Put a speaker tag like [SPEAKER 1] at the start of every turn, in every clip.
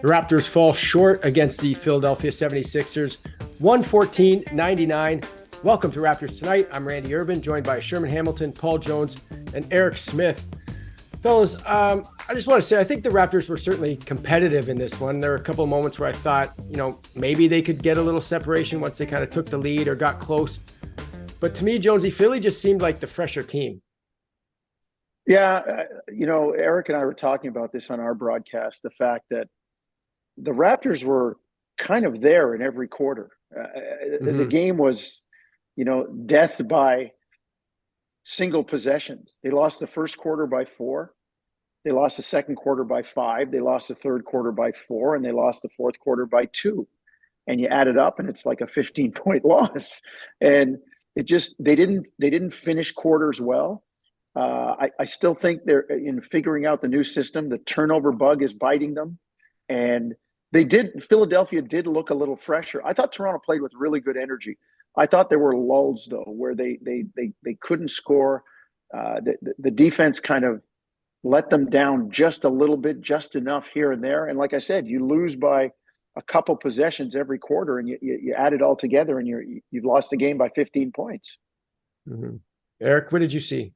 [SPEAKER 1] The Raptors fall short against the Philadelphia 76ers, 114-99. Welcome to Raptors Tonight. I'm Randy Urban, joined by Sherman Hamilton, Paul Jones, and Eric Smith. Fellas, I just want to say I think the Raptors were certainly competitive in this one. There were a couple of moments where I thought, maybe they could get a little separation once they kind of took the lead or got close. But to me, Jonesy, Philly just seemed like the fresher team.
[SPEAKER 2] Yeah, Eric and I were talking about this on our broadcast, the fact that the Raptors were kind of there in every quarter. The game was, death by single possessions. They lost the first quarter by 4. They lost the second quarter by 5. They lost the third quarter by 4, and they lost the fourth quarter by 2. And you add it up, and it's like a 15-point loss. And they didn't finish quarters well. I still think they're in figuring out the new system. The turnover bug is biting them. And Philadelphia did look a little fresher. I thought Toronto played with really good energy. I thought there were lulls, though, where they couldn't score. The defense kind of let them down just a little bit, just enough here and there. And like I said, you lose by a couple possessions every quarter, and you add it all together, and you've lost the game by 15 points.
[SPEAKER 1] Mm-hmm. Eric, what did you see?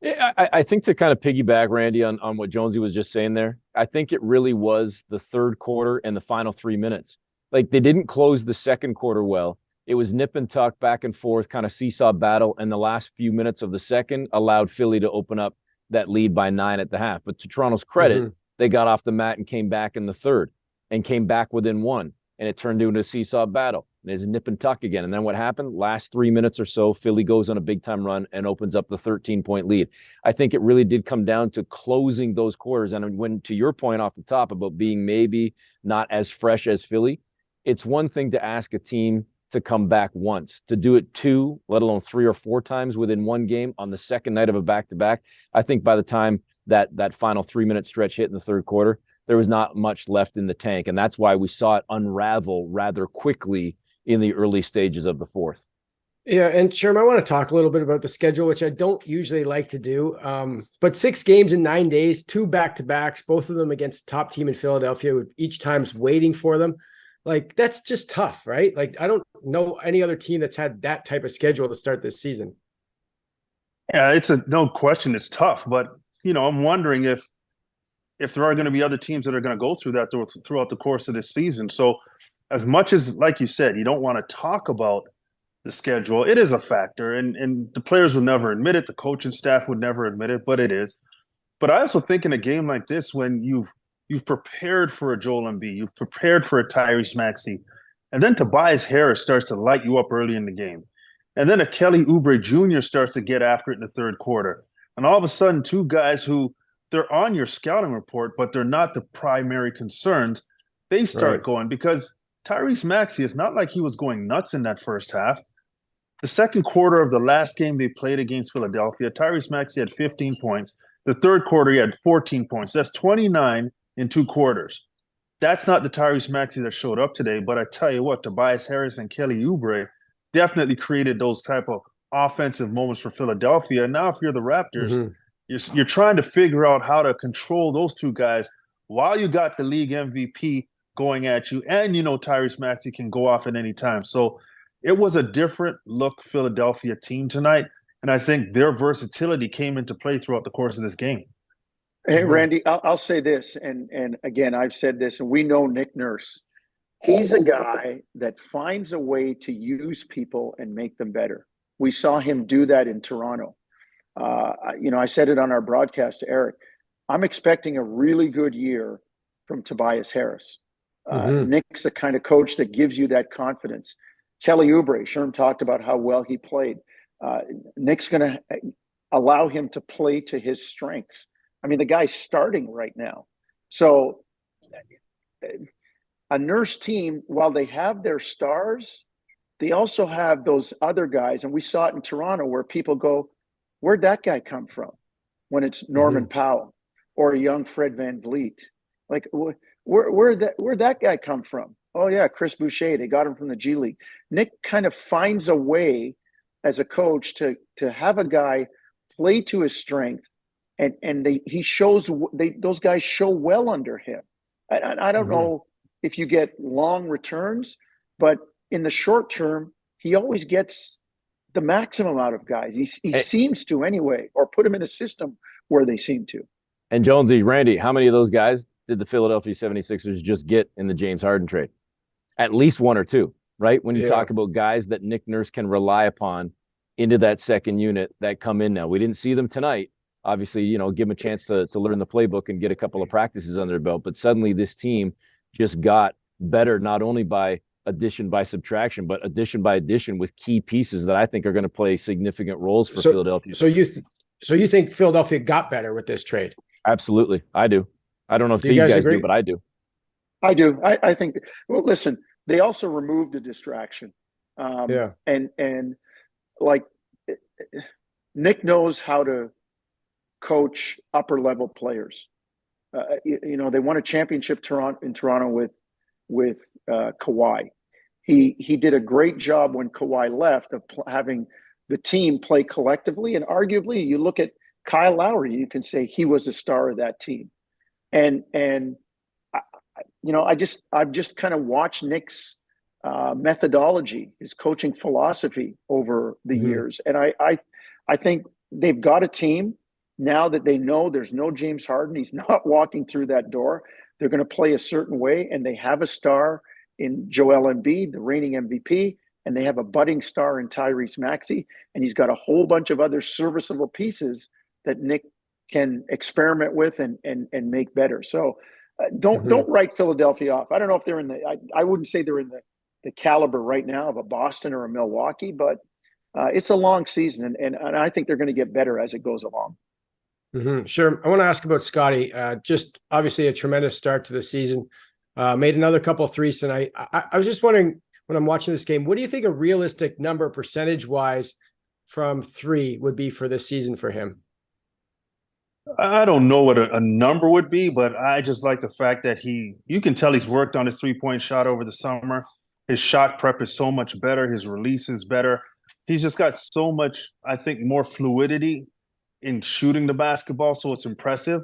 [SPEAKER 3] Yeah, I think to kind of piggyback, Randy, on what Jonesy was just saying there, I think it really was the third quarter and the final 3 minutes. Like, they didn't close the second quarter well. It was nip and tuck, back and forth, kind of seesaw battle, and the last few minutes of the second allowed Philly to open up that lead by 9 at the half. But to Toronto's credit, they got off the mat and came back in the third and came back within 1, and it turned into a seesaw battle. There's nip and tuck again. And then what happened? Last 3 minutes or so, Philly goes on a big-time run and opens up the 13-point lead. I think it really did come down to closing those quarters. And when, to your point off the top about being maybe not as fresh as Philly, it's one thing to ask a team to come back once. To do it 2, let alone 3 or 4 times within one game on the second night of a back-to-back, I think by the time that final 3-minute stretch hit in the third quarter, there was not much left in the tank. And that's why we saw it unravel rather quickly in the early stages of the fourth.
[SPEAKER 1] Yeah, and Sherman, I want to talk a little bit about the schedule, which I don't usually like to do. But 6 games in 9 days, 2 back-to-backs, both of them against the top team in Philadelphia, with each time's waiting for them. Like, that's just tough, right? Like, I don't know any other team that's had that type of schedule to start this season.
[SPEAKER 4] Yeah, it's no question it's tough. But, I'm wondering if there are going to be other teams that are going to go through that throughout the course of this season. So, as much as, like you said, you don't want to talk about the schedule, it is a factor, and the players would never admit it. The coaching staff would never admit it, but it is. But I also think in a game like this, when you've prepared for a Joel Embiid, you've prepared for a Tyrese Maxey, and then Tobias Harris starts to light you up early in the game, and then a Kelly Oubre Jr. starts to get after it in the third quarter, and all of a sudden 2 guys who they're on your scouting report, but they're not the primary concerns, they start going, because Tyrese Maxey, it's not like he was going nuts in that first half. The second quarter of the last game they played against Philadelphia, Tyrese Maxey had 15 points. The third quarter, he had 14 points. That's 29 in 2 quarters. That's not the Tyrese Maxey that showed up today, but I tell you what, Tobias Harris and Kelly Oubre definitely created those type of offensive moments for Philadelphia. And now if you're the Raptors, you're trying to figure out how to control those 2 guys while you got the league MVP going at you, and Tyrese Maxey can go off at any time. So it was a different look Philadelphia team tonight, and I think their versatility came into play throughout the course of this game.
[SPEAKER 2] Hey, Randy, I'll say this, and again, I've said this, and we know Nick Nurse. He's a guy that finds a way to use people and make them better. We saw him do that in Toronto. I said it on our broadcast to Eric. I'm expecting a really good year from Tobias Harris. Nick's the kind of coach that gives you that confidence. Kelly Oubre, Sherm talked about how well he played. Nick's going to allow him to play to his strengths. I mean, the guy's starting right now. So a Nurse team, while they have their stars, they also have those other guys. And we saw it in Toronto where people go, where'd that guy come from? When it's Norman Powell or a young Fred VanVleet. Like, where'd that guy come from? Oh, yeah, Chris Boucher. They got him from the G League. Nick kind of finds a way as a coach to have a guy play to his strength, and those guys show well under him. I don't know if you get long returns, but in the short term, he always gets the maximum out of guys. He seems to anyway, or put him in a system where they seem to.
[SPEAKER 3] And Jonesy, Randy, how many of those guys did the Philadelphia 76ers just get in the James Harden trade? At least one or two, right? When you talk about guys that Nick Nurse can rely upon into that second unit that come in now. We didn't see them tonight. Obviously, you know, give them a chance to learn the playbook and get a couple of practices under their belt. But suddenly this team just got better, not only by addition by subtraction, but addition by addition with key pieces that I think are going to play significant roles for Philadelphia.
[SPEAKER 1] So you think Philadelphia got better with this trade?
[SPEAKER 3] Absolutely. I do. I don't know if these guys do, but I do.
[SPEAKER 2] I do. I think, well, listen, they also removed a distraction. And like Nick knows how to coach upper level players. You know, they won a championship in Toronto with Kawhi. He did a great job when Kawhi left of having the team play collectively. And arguably, you look at Kyle Lowry, you can say he was the star of that team. And you know, I've just kind of watched Nick's methodology, his coaching philosophy over the years. And I think they've got a team now that they know there's no James Harden. He's not walking through that door. They're going to play a certain way, and they have a star in Joel Embiid, the reigning MVP, and they have a budding star in Tyrese Maxey, and he's got a whole bunch of other serviceable pieces that Nick can experiment with and make better. So don't write Philadelphia off. I don't know if they're in the I wouldn't say they're in the caliber right now of a Boston or a Milwaukee, but it's a long season, and I think they're going to get better as it goes along.
[SPEAKER 1] Sure. I want to ask about Scotty. Just obviously a tremendous start to the season. Made another couple of threes tonight. I was just wondering, when I'm watching this game, what do you think a realistic number percentage-wise from three would be for this season for him?
[SPEAKER 4] I don't know what a number would be, but I just like the fact that you can tell he's worked on his three-point shot over the summer. His shot prep is so much better. His release is better. He's just got so much, I think, more fluidity in shooting the basketball, so it's impressive.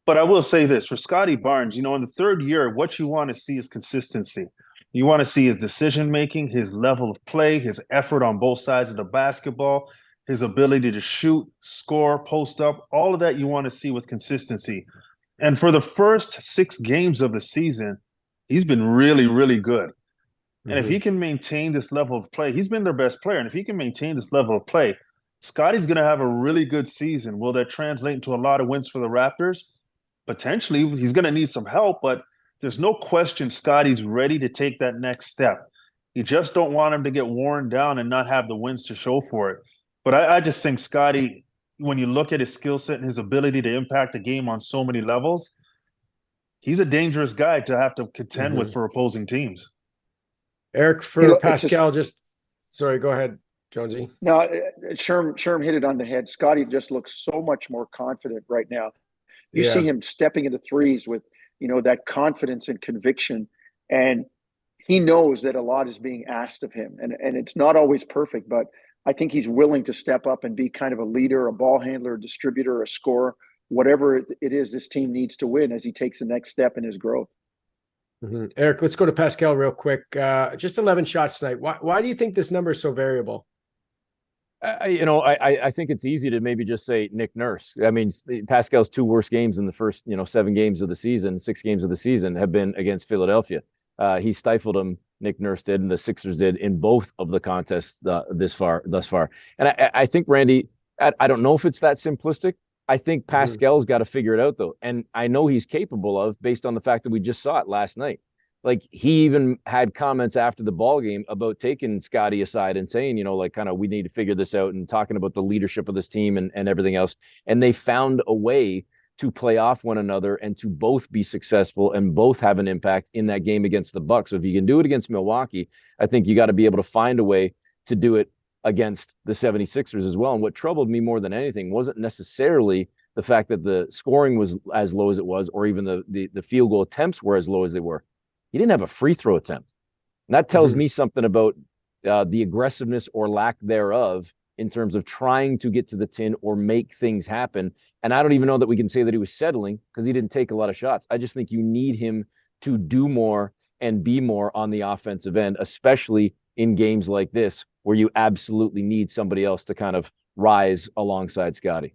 [SPEAKER 4] But I will say this, for Scotty Barnes, you know, in the third year, what you want to see is consistency. You want to see his decision-making, his level of play, his effort on both sides of the basketball, his ability to shoot, score, post up, all of that you want to see with consistency. And for the first 6 games of the season, he's been really, really good. And if he can maintain this level of play, he's been their best player. And if he can maintain this level of play, Scotty's going to have a really good season. Will that translate into a lot of wins for the Raptors? Potentially. He's going to need some help, but there's no question Scotty's ready to take that next step. You just don't want him to get worn down and not have the wins to show for it. But I just think Scotty, when you look at his skill set and his ability to impact the game on so many levels, he's a dangerous guy to have to contend with for opposing teams.
[SPEAKER 1] Eric, for Pascal, sorry, go ahead, Jonesy.
[SPEAKER 2] No, Sherm hit it on the head. Scotty just looks so much more confident right now. You see him stepping into threes with, you know, that confidence and conviction, and he knows that a lot is being asked of him, and it's not always perfect, but I think he's willing to step up and be kind of a leader, a ball handler, a distributor, a scorer, whatever it is this team needs to win as he takes the next step in his growth.
[SPEAKER 1] Eric, let's go to Pascal real quick. Just 11 shots tonight. Why do you think this number is so variable?
[SPEAKER 3] I think it's easy to maybe just say Nick Nurse. I mean, Pascal's 2 worst games in the first, 7 games of the season, 6 games of the season have been against Philadelphia. He stifled him, Nick Nurse did, and the Sixers did in both of the contests thus far. And I think, Randy, I don't know if it's that simplistic. I think Pascal's got to figure it out, though. And I know he's capable of, based on the fact that we just saw it last night. Like, he even had comments after the ball game about taking Scotty aside and saying, we need to figure this out, and talking about the leadership of this team and everything else. And they found a way to play off one another and to both be successful and both have an impact in that game against the Bucks. So if you can do it against Milwaukee, I think you got to be able to find a way to do it against the 76ers as well. And what troubled me more than anything wasn't necessarily the fact that the scoring was as low as it was, or even the field goal attempts were as low as they were. He didn't have a free throw attempt. And that tells me something about the aggressiveness or lack thereof in terms of trying to get to the tin or make things happen. And I don't even know that we can say that he was settling because he didn't take a lot of shots. I just think you need him to do more and be more on the offensive end, especially in games like this where you absolutely need somebody else to kind of rise alongside Scotty.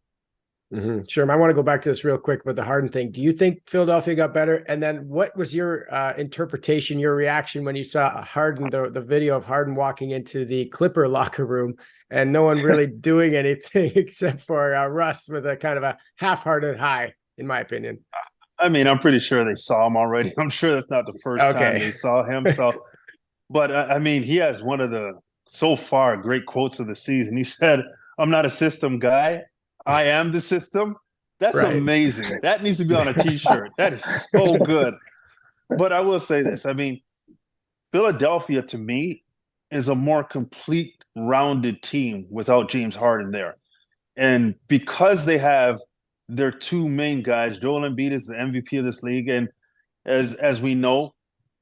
[SPEAKER 1] Mm-hmm. Sure. I want to go back to this real quick with the Harden thing. Do you think Philadelphia got better? And then what was your interpretation, your reaction when you saw Harden, the video of Harden walking into the Clipper locker room and no one really doing anything except for Russ with a kind of a half-hearted hi, in my opinion?
[SPEAKER 4] I mean, I'm pretty sure they saw him already. I'm sure that's not the first time they saw him. So, but I mean, he has one of the so far great quotes of the season. He said, "I'm not a system guy. I am the system." That's amazing. That needs to be on a t-shirt. That is so good. But I will say this. I mean, Philadelphia to me is a more complete, rounded team without James Harden there. And because they have their two main guys, Joel Embiid is the MVP of this league. And as we know,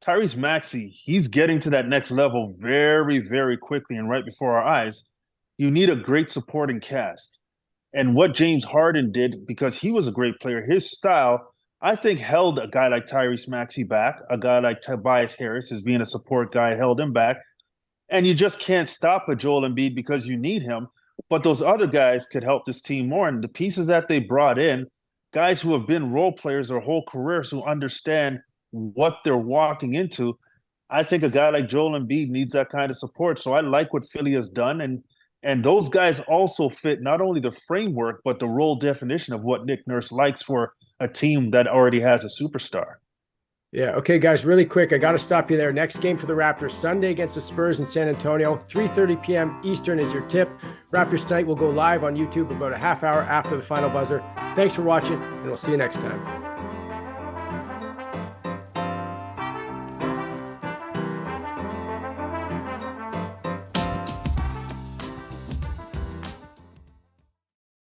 [SPEAKER 4] Tyrese Maxey, he's getting to that next level very, very quickly and right before our eyes. You need a great supporting cast. And what James Harden did, because he was a great player, his style, I think, held a guy like Tyrese Maxey back. A guy like Tobias Harris, as being a support guy, held him back. And you just can't stop a Joel Embiid because you need him. But those other guys could help this team more. And the pieces that they brought in, guys who have been role players their whole careers, who understand what they're walking into, I think a guy like Joel Embiid needs that kind of support. So I like what Philly has done. And those guys also fit not only the framework, but the role definition of what Nick Nurse likes for a team that already has a superstar.
[SPEAKER 1] Yeah. Okay, guys, really quick. I got to stop you there. Next game for the Raptors, Sunday against the Spurs in San Antonio, 3:30 p.m. Eastern is your tip. Raptors Tonight will go live on YouTube about a half hour after the final buzzer. Thanks for watching, and we'll see you next time.